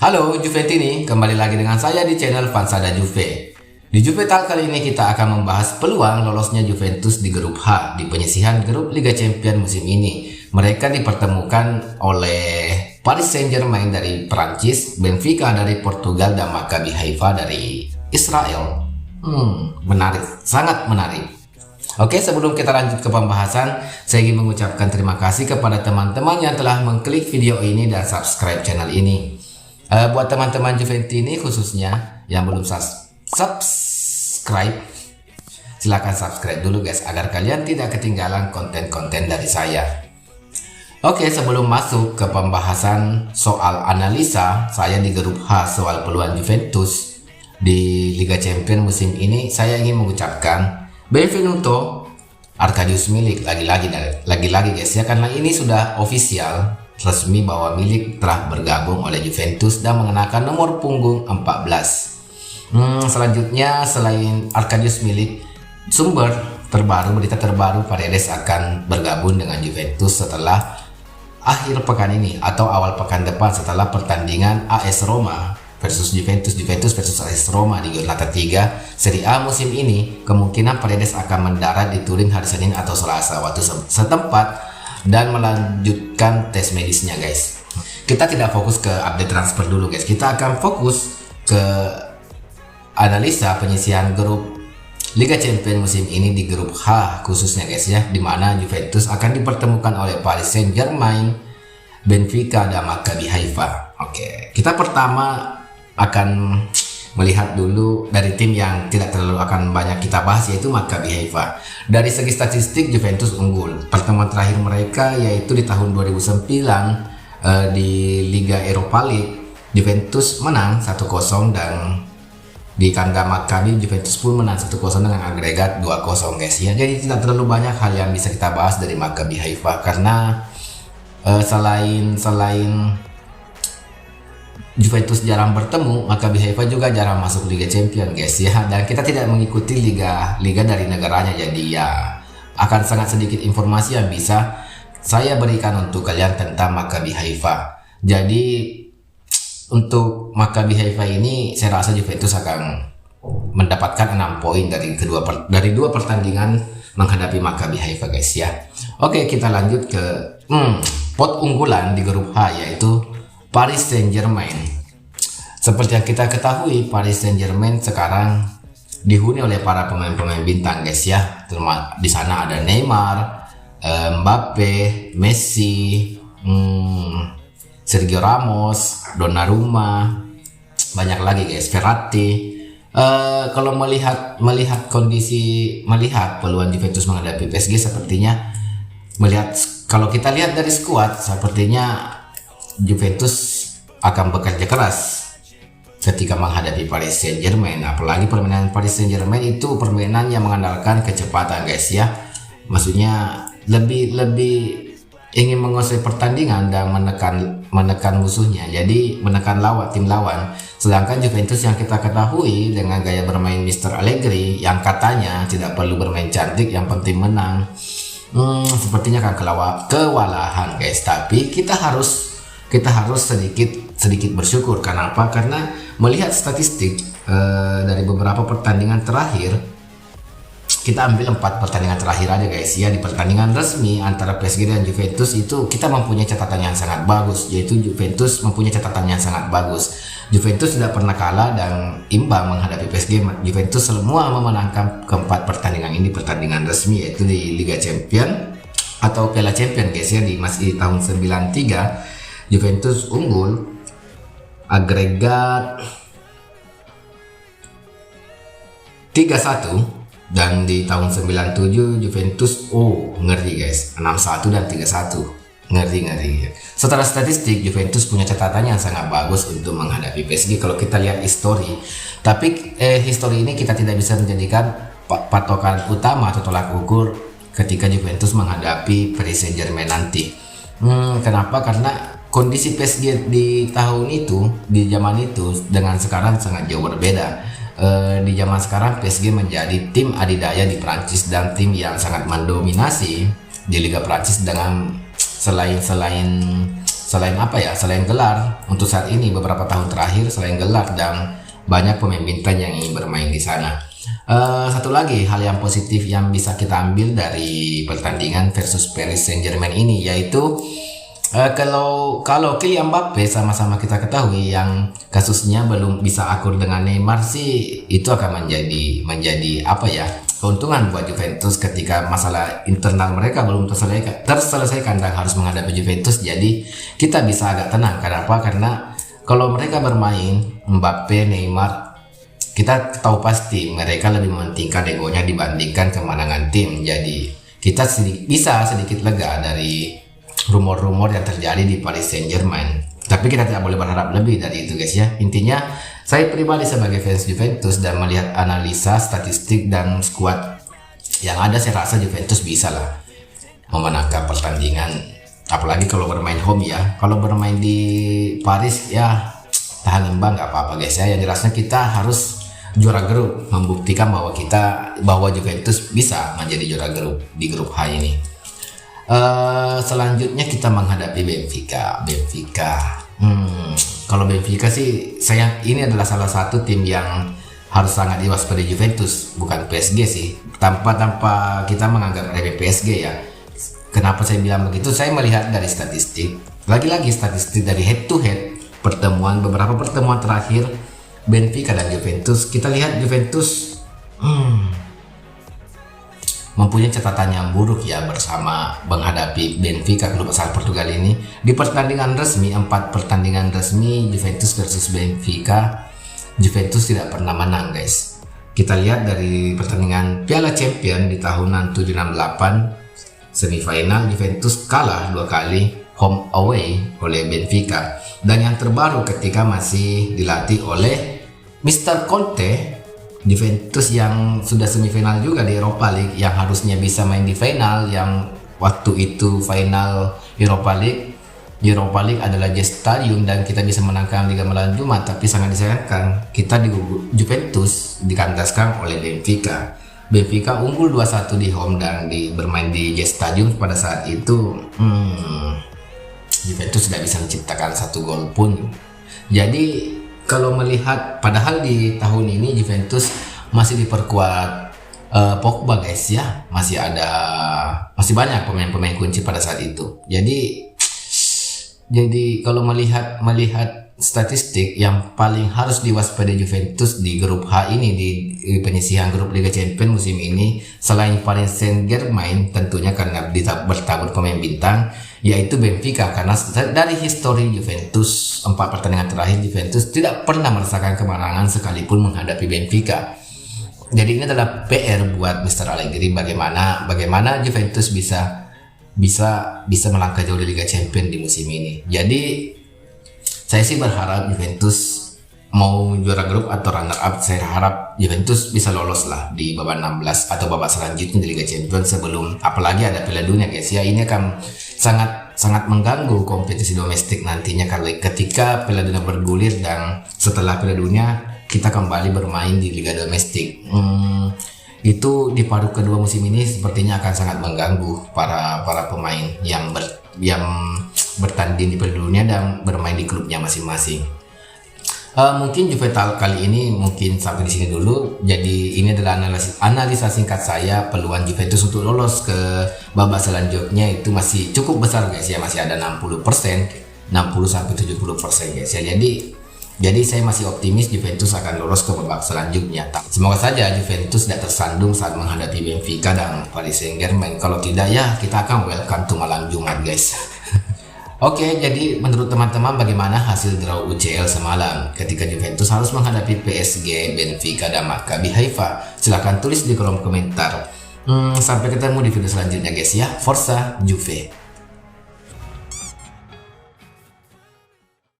Halo Juventini, kembali lagi dengan saya di channel Fansada Juve. Di Juve Talk kali ini kita akan membahas peluang lolosnya Juventus di grup H di penyisihan grup Liga Champions musim ini. Mereka dipertemukan oleh Paris Saint-Germain dari Prancis, Benfica dari Portugal, dan Maccabi Haifa dari Israel. Menarik, sangat menarik. Oke, sebelum kita lanjut ke pembahasan, saya ingin mengucapkan terima kasih kepada teman-teman yang telah mengklik video ini dan subscribe channel ini. Buat teman-teman Juventini khususnya yang belum subscribe, silahkan subscribe dulu guys, agar kalian tidak ketinggalan konten-konten dari saya. Oke, sebelum masuk ke pembahasan soal analisa saya di grup H soal peluang Juventus di Liga Champions musim ini, saya ingin mengucapkan Benvenuto Arkadiusz Milik lagi-lagi guys ya, karena ini sudah official resmi bahwa Milik telah bergabung oleh Juventus dan mengenakan nomor punggung 14. Selanjutnya selain Arkadiusz Milik, berita terbaru Paredes akan bergabung dengan Juventus setelah akhir pekan ini atau awal pekan depan setelah pertandingan AS Roma versus Juventus versus AS Roma di Giornata 3 Serie A musim ini. Kemungkinan Paredes akan mendarat di Turin hari Senin atau Selasa waktu setempat dan melanjutkan tes medisnya guys. Kita tidak fokus ke update transfer dulu guys, kita akan fokus ke analisa penyisihan grup Liga Champions musim ini di grup H khususnya guys ya, dimana Juventus akan dipertemukan oleh Paris Saint-Germain, Benfica, dan Maccabi Haifa. Oke, kita pertama akan melihat dulu dari tim yang tidak terlalu akan banyak kita bahas, yaitu Maccabi Haifa. Dari segi statistik Juventus unggul. Pertemuan terakhir mereka yaitu di tahun 2009 di Liga Eropa League, Juventus menang 1-0, dan di kandang Maccabi Juventus pun menang 1-0 dengan agregat 2-0 guys ya. Jadi tidak terlalu banyak hal yang bisa kita bahas dari Maccabi Haifa karena selain Juventus jarang bertemu, Maccabi Haifa juga jarang masuk Liga Champions guys ya, dan kita tidak mengikuti liga dari negaranya, jadi ya akan sangat sedikit informasi yang bisa saya berikan untuk kalian tentang Maccabi Haifa. Jadi untuk Maccabi Haifa ini saya rasa Juventus akan mendapatkan 6 poin dari dua pertandingan menghadapi Maccabi Haifa guys ya. Oke, kita lanjut ke pot unggulan di grup H yaitu Paris Saint-Germain. Seperti yang kita ketahui, Paris Saint-Germain sekarang dihuni oleh para pemain-pemain bintang guys ya. Di sana ada Neymar, Mbappe, Messi, Sergio Ramos, Donnarumma, banyak lagi guys, Verratti. Kalau melihat peluang Juventus menghadapi PSG, sepertinya kalau kita lihat dari skuad, sepertinya Juventus akan bekerja keras ketika menghadapi Paris Saint-Germain. Apalagi permainan Paris Saint-Germain itu permainan yang mengandalkan kecepatan guys ya. Maksudnya lebih ingin menguasai pertandingan dan menekan musuhnya. Jadi menekan tim lawan. Sedangkan Juventus yang kita ketahui dengan gaya bermain Mr. Allegri yang katanya tidak perlu bermain cantik, yang penting menang. Sepertinya akan kewalahan guys. Tapi kita harus sedikit bersyukur. Kenapa? Karena melihat statistik dari beberapa pertandingan terakhir, kita ambil 4 pertandingan terakhir aja guys ya. Di pertandingan resmi antara PSG dan Juventus itu kita mempunyai catatan yang sangat bagus, yaitu Juventus mempunyai catatan yang sangat bagus. Juventus tidak pernah kalah dan imbang menghadapi PSG. Juventus semua memenangkan keempat pertandingan ini, pertandingan resmi, yaitu di Liga Champions atau Piala Champions guys ya, masih di tahun 93. Juventus unggul agregat 3-1, dan di tahun 97 Juventus ngeri guys, 6-1 dan 3-1, ngeri. Setelah statistik, Juventus punya catatan yang sangat bagus untuk menghadapi PSG kalau kita lihat histori. Tapi histori ini kita tidak bisa menjadikan patokan utama atau tolak ukur ketika Juventus menghadapi Paris Saint-Germain nanti. Kenapa? Karena kondisi PSG di zaman itu dengan sekarang sangat jauh berbeda. Di zaman sekarang PSG menjadi tim adidaya di Prancis dan tim yang sangat mendominasi di Liga Prancis, dengan selain selain apa ya, selain gelar untuk saat ini beberapa tahun terakhir, selain gelar dan banyak pemain bintang yang ingin bermain di sana. Satu lagi hal yang positif yang bisa kita ambil dari pertandingan versus Paris Saint-Germain ini, yaitu kalau Kylian Mbappe sama-sama kita ketahui yang kasusnya belum bisa akur dengan Neymar sih, itu akan menjadi apa ya, keuntungan buat Juventus ketika masalah internal mereka belum terselesaikan dan harus menghadapi Juventus. Jadi kita bisa agak tenang. Kenapa? Karena kalau mereka bermain Mbappe, Neymar, kita tahu pasti mereka lebih mementingkan egonya dibandingkan kemenangan tim. Jadi kita bisa sedikit lega dari rumor-rumor yang terjadi di Paris Saint-Germain. Tapi kita tidak boleh berharap lebih dari itu guys ya. Intinya saya pribadi sebagai fans Juventus dan melihat analisa statistik dan skuad yang ada, saya rasa Juventus bisa lah memenangkan pertandingan. Apalagi kalau bermain home ya. Kalau bermain di Paris ya tahan imbang nggak apa-apa guys ya. Yang jelasnya kita harus juara grup, membuktikan bahwa Juventus bisa menjadi juara grup di grup H ini. Selanjutnya kita menghadapi Benfica. Kalau Benfica sih, ini adalah salah satu tim yang harus sangat diwaspadai Juventus, bukan PSG sih. Tanpa kita menganggap remeh PSG ya. Kenapa saya bilang begitu? Saya melihat dari statistik. Lagi-lagi statistik dari head to head beberapa pertemuan terakhir Benfica dan Juventus. Kita lihat Juventus mempunyai catatan yang buruk ya bersama menghadapi Benfica, klub asal Portugal ini. Di pertandingan resmi, 4 pertandingan resmi Juventus versus Benfica, Juventus tidak pernah menang guys. Kita lihat dari pertandingan Piala Champions di tahunan 768 semifinal, Juventus kalah 2 kali home away oleh Benfica. Dan yang terbaru ketika masih dilatih oleh Mr. Conte, Juventus yang sudah semifinal juga di Europa League, yang harusnya bisa main di final, yang waktu itu final Europa League adalah Jet Stadium dan kita bisa menangkan Liga Malam Jumat, tapi sangat disayangkan kita di Juventus dikandaskan oleh Benfica. Benfica unggul 2-1 di home dan bermain di Jet Stadium pada saat itu. Juventus tidak bisa menciptakan 1 gol pun. Jadi kalau melihat, padahal di tahun ini Juventus masih diperkuat Pogba guys ya, masih banyak pemain-pemain kunci pada saat itu. Jadi kalau melihat statistik yang paling harus diwaspadai Juventus di grup H ini, di penyisihan grup Liga Champions musim ini, selain Paris Saint-Germain tentunya karena bertabur pemain bintang, yaitu Benfica. Karena dari histori Juventus, 4 pertandingan terakhir Juventus tidak pernah merasakan kemenangan sekalipun menghadapi Benfica. Jadi ini adalah PR buat Mr. Allegri, bagaimana Juventus bisa melangkah jauh di Liga Champions di musim ini. Jadi saya sih berharap Juventus mau juara grup atau runner up, saya harap Juventus bisa lolos lah di babak 16 atau babak selanjutnya di Liga Champions sebelum, apalagi ada Piala Dunia guys ya. Ini akan sangat mengganggu kompetisi domestik nantinya ketika Piala Dunia bergulir dan setelah Piala Dunia kita kembali bermain di Liga Domestik. Itu di paruh kedua musim ini sepertinya akan sangat mengganggu para pemain yang bertanding di Piala Dunia dan bermain di klubnya masing-masing. Mungkin Juventus kali ini mungkin sampai di sini dulu. Jadi ini adalah analisa singkat saya peluang Juventus untuk lolos ke babak selanjutnya itu masih cukup besar guys ya, masih ada 60% 60-70% guys ya. Jadi saya masih optimis Juventus akan lolos ke babak selanjutnya. Semoga saja Juventus tidak tersandung saat menghadapi Benfica dan Paris Saint-Germain. Kalau tidak ya kita akan welcome to malam Jumat guys. Oke, jadi menurut teman-teman bagaimana hasil draw UCL semalam ketika Juventus harus menghadapi PSG, Benfica, dan Maccabi Haifa? Silahkan tulis di kolom komentar. Sampai ketemu di video selanjutnya guys ya. Forza Juve!